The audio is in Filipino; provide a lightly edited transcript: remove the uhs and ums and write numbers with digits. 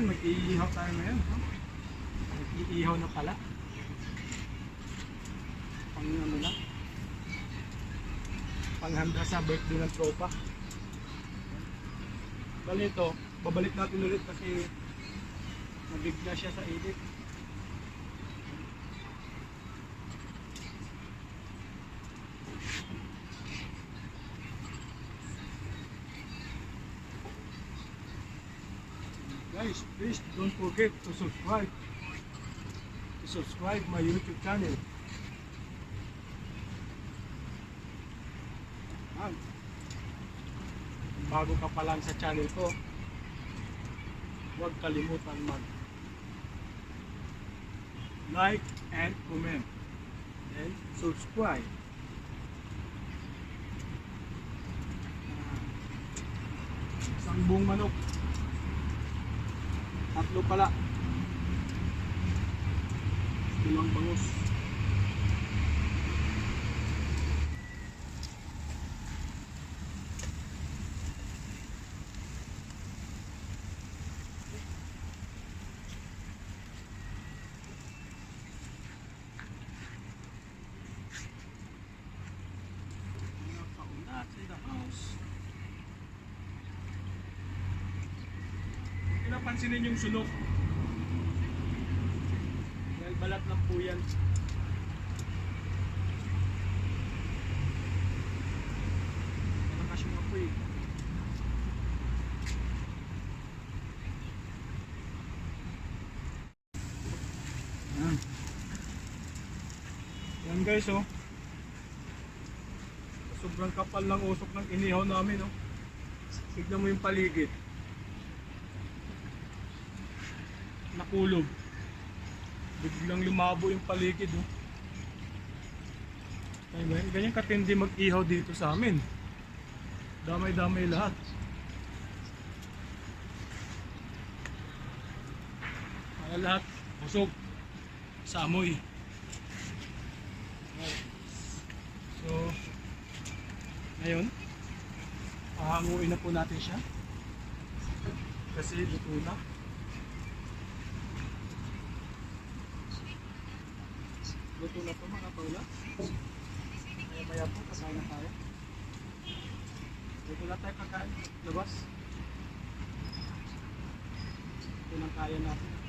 Ayan, mag-iihaw tayo ngayon. No? Mag-iihaw na pala. Pang ano lang. Panghanda sa birthday ng tropa. Bali ito, babalik natin ulit kasi nabigla siya sa init. Guys, please don't forget to subscribe. To subscribe my YouTube channel. Bago ka pa lang sa channel ko, huwag kalimutan mag like and comment and subscribe. Isang buong manok, tatlo pala, ilang bangus. Pansinin yung sunok dahil balat lang po yan. Malakas yung apoy. Yan guys, oh, sobrang kapal ng usok ng inihaw namin, oh. Tignan mo yung paligid, nakulog, biglang lumabo yung paligid, oh. Ganyan katindi mag-ihaw dito sa amin, damay-damay lahat. Kaya lahat usok sa amoy. So ngayon hahanguin na po natin siya kasi luto na. Luto na po mga kaula. Maya maya po kakain na tayo. Luto na tayo kakain. Labas. Ito lang kaya natin.